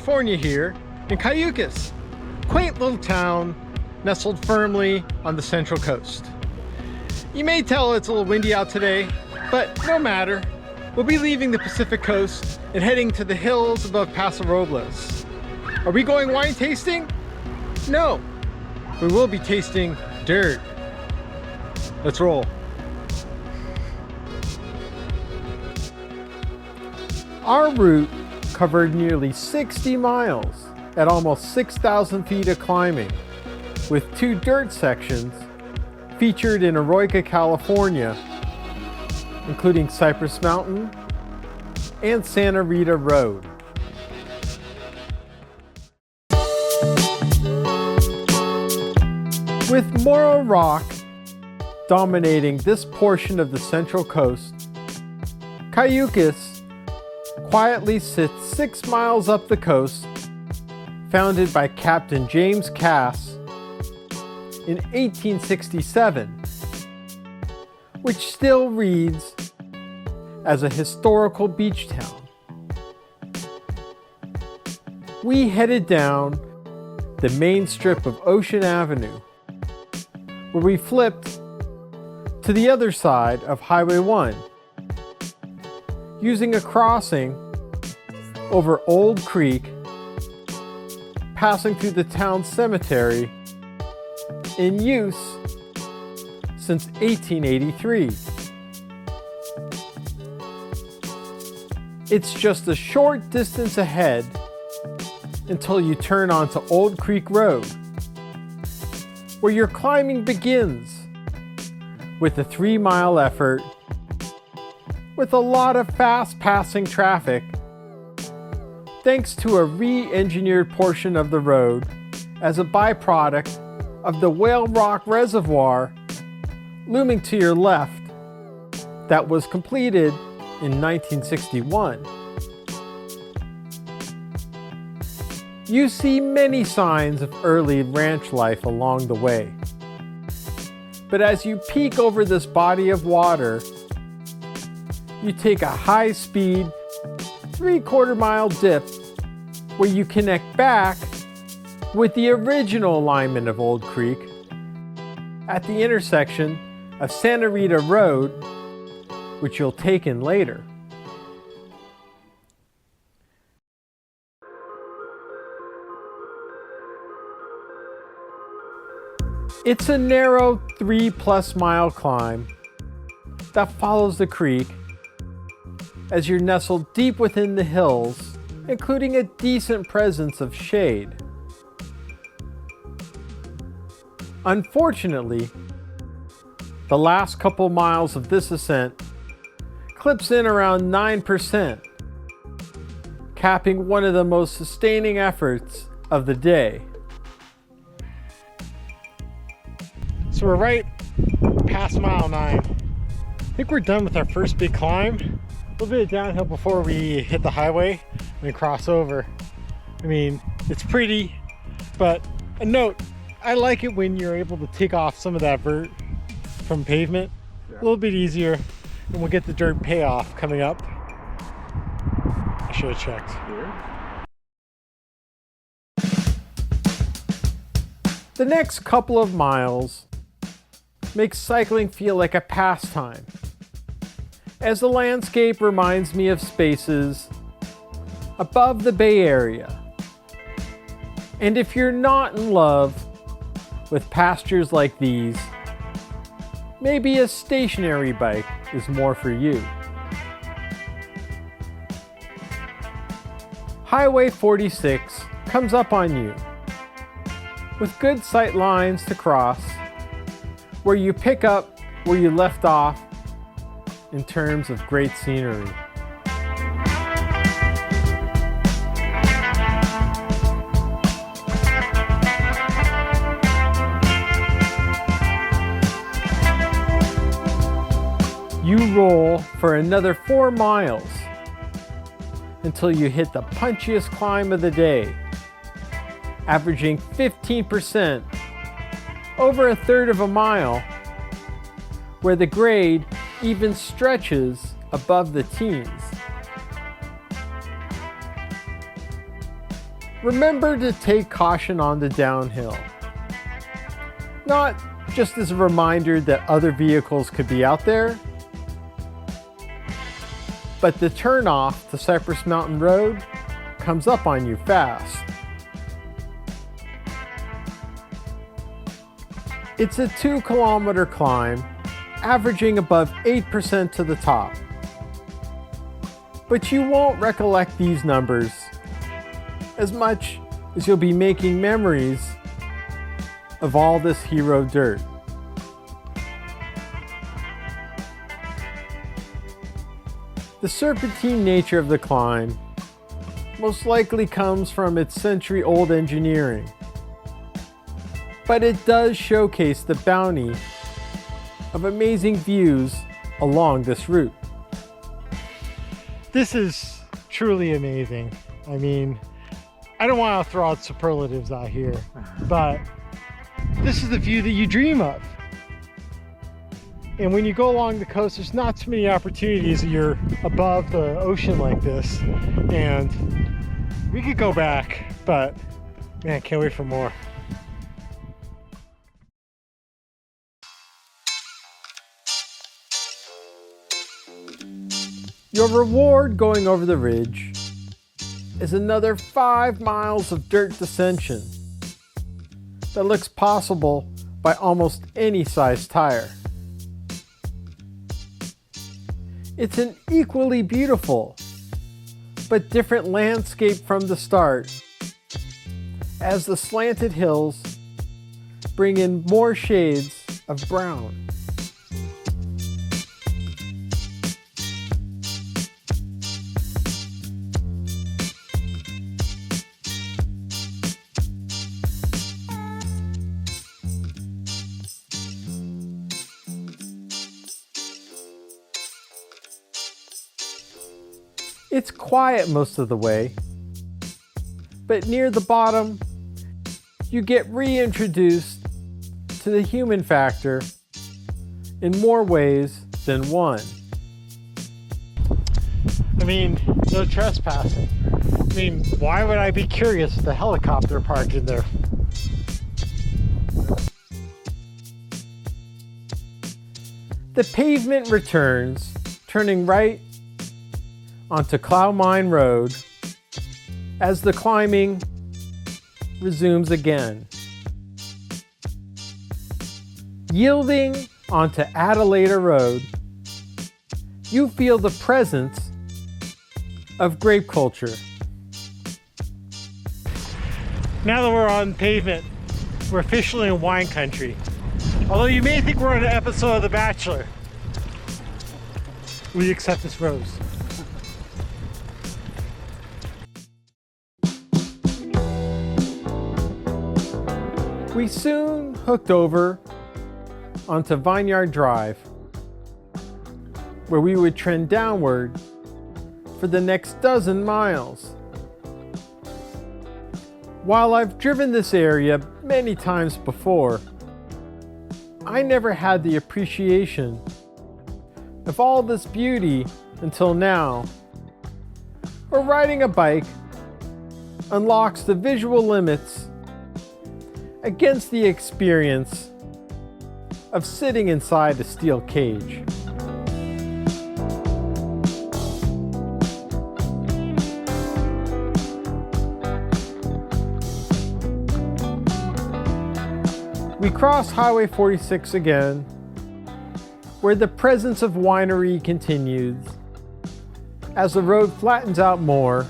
California here in Cayucos, quaint little town nestled firmly on the central coast. You may tell it's a little windy out today, but no matter. We'll be leaving the Pacific coast and heading to the hills above Paso Robles. Are we going wine tasting? No, we will be tasting dirt. Let's roll. Our route covered nearly 60 miles at almost 6,000 feet of climbing, with 2 dirt sections featured in Arroyo, California, including Cypress Mountain and Santa Rita Road. With Morro Rock dominating this portion of the Central Coast, Cayucos quietly sits 6 miles up the coast, founded by Captain James Cass in 1867, which still reads as a historical beach town. We headed down the main strip of Ocean Avenue, where we flipped to the other side of Highway 1, using a crossing over Old Creek, passing through the town cemetery in use since 1883. It's just a short distance ahead until you turn onto Old Creek Road, where your climbing begins with a 3-mile effort with a lot of fast-passing traffic, thanks to a re-engineered portion of the road as a byproduct of the Whale Rock Reservoir looming to your left that was completed in 1961. You see many signs of early ranch life along the way. But as you peek over this body of water, you take a high-speed 3/4 mile dip where you connect back with the original alignment of Old Creek at the intersection of Santa Rita Road, which you'll take in later. It's a narrow 3+ mile climb that follows the creek as you're nestled deep within the hills, including a decent presence of shade. Unfortunately, the last couple miles of this ascent clips in around 9%, capping one of the most sustaining efforts of the day. So we're right past mile 9. I think we're done with our first big climb. A little bit of downhill before we hit the highway and cross over. I mean, it's pretty, but a note, I like it when you're able to take off some of that vert from pavement. Yeah. A little bit easier, and we'll get the dirt payoff coming up. I should have checked. The next couple of miles makes cycling feel like a pastime, as the landscape reminds me of spaces above the Bay Area. And if you're not in love with pastures like these, maybe a stationary bike is more for you. Highway 46 comes up on you, with good sight lines to cross, where you pick up where you left off in terms of great scenery. You roll for another 4 miles until you hit the punchiest climb of the day, averaging 15% over 1/3 of a mile, where the grade even stretches above the teens. Remember to take caution on the downhill. Not just as a reminder that other vehicles could be out there, but the turnoff to Cypress Mountain Road comes up on you fast. It's a 2-kilometer climb, averaging above 8% to the top. But you won't recollect these numbers as much as you'll be making memories of all this hero dirt. The serpentine nature of the climb most likely comes from its century-old engineering, but it does showcase the bounty of amazing views along this route. This is truly amazing. I mean, I don't want to throw out superlatives out here, but this is the view that you dream of. And when you go along the coast, there's not too many opportunities that you're above the ocean like this. And we could go back, but man, can't wait for more. Your reward going over the ridge is another 5 miles of dirt descension that looks possible by almost any size tire. It's an equally beautiful but different landscape from the start, as the slanted hills bring in more shades of brown. It's quiet most of the way, but near the bottom, you get reintroduced to the human factor in more ways than one. I mean, no trespassing. I mean, why would I be curious if the helicopter parked in there? The pavement returns, turning right onto Cloud Mine Road as the climbing resumes again. Yielding onto Adelaida Road, you feel the presence of grape culture. Now that we're on pavement, we're officially in wine country. Although you may think we're on an episode of The Bachelor. Will you accept this rose? We soon hooked over onto Vineyard Drive, where we would trend downward for the next dozen miles. While I've driven this area many times before, I never had the appreciation of all this beauty until now, where riding a bike unlocks the visual limits against the experience of sitting inside a steel cage. We cross Highway 46 again, where the presence of winery continues as the road flattens out more,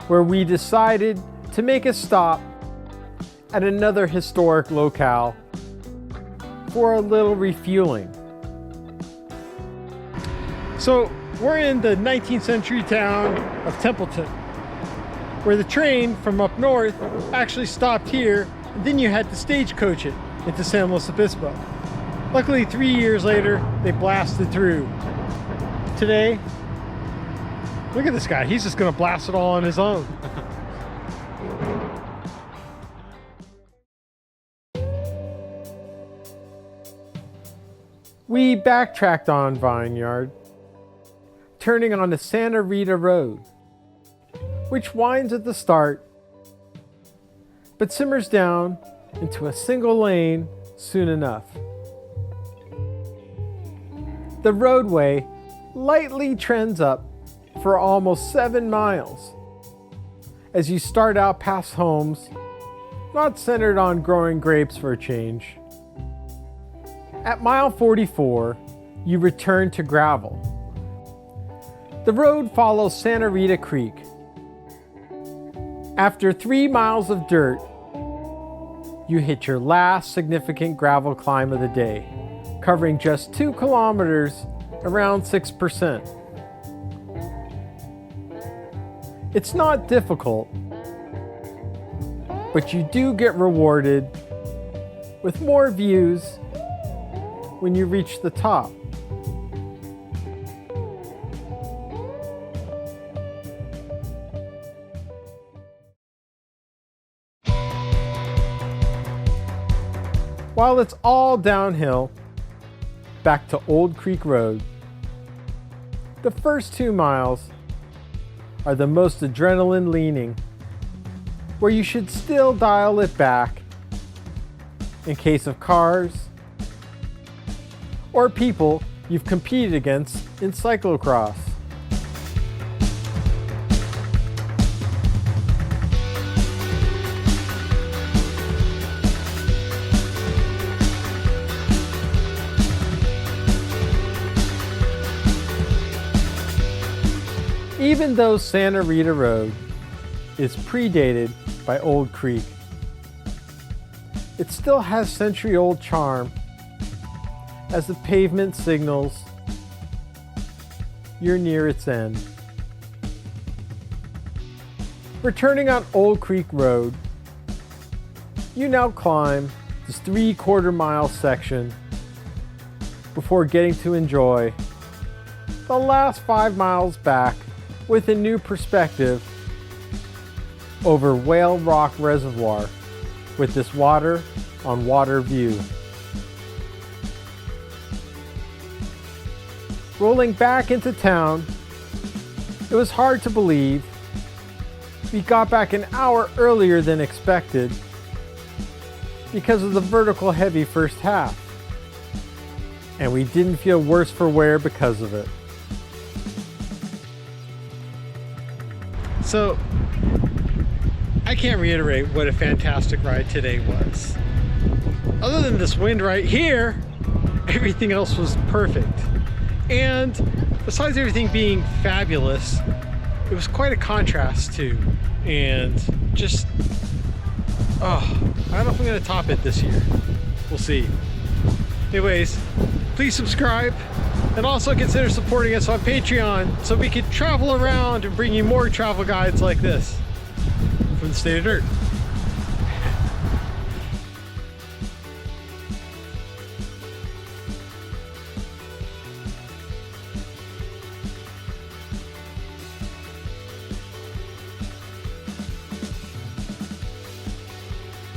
where we decided to make a stop at another historic locale for a little refueling. So we're in the 19th century town of Templeton, where the train from up north actually stopped here, and then you had to stagecoach it into San Luis Obispo. Luckily, 3 years later, they blasted through. Today, look at this guy. He's just gonna blast it all on his own. We backtracked on Vineyard, turning onto Santa Rita Road, which winds at the start but simmers down into a single lane soon enough. The roadway lightly trends up for almost 7 miles as you start out past homes not centered on growing grapes for a change. At mile 44, you return to gravel. The road follows Santa Rita Creek. After 3 miles of dirt, you hit your last significant gravel climb of the day, covering just 2 kilometers, around 6%. It's not difficult, but you do get rewarded with more views when you reach the top. While it's all downhill, back to Old Creek Road, the first 2 miles are the most adrenaline leaning, where you should still dial it back in case of cars or people you've competed against in cyclocross. Even though Santa Rita Road is predated by Old Creek, it still has century-old charm as the pavement signals you're near its end. Returning on Old Creek Road, you now climb this 3/4 mile section before getting to enjoy the last 5 miles back with a new perspective over Whale Rock Reservoir with this water on water view. Rolling back into town, it was hard to believe we got back an hour earlier than expected because of the vertical heavy first half, and we didn't feel worse for wear because of it. So, I can't reiterate what a fantastic ride today was. Other than this wind right here, everything else was perfect. And besides everything being fabulous, it was quite a contrast too. And just, I don't know if I'm gonna top it this year. We'll see. Anyways, please subscribe and also consider supporting us on Patreon so we can travel around and bring you more travel guides like this from the State of Dirt.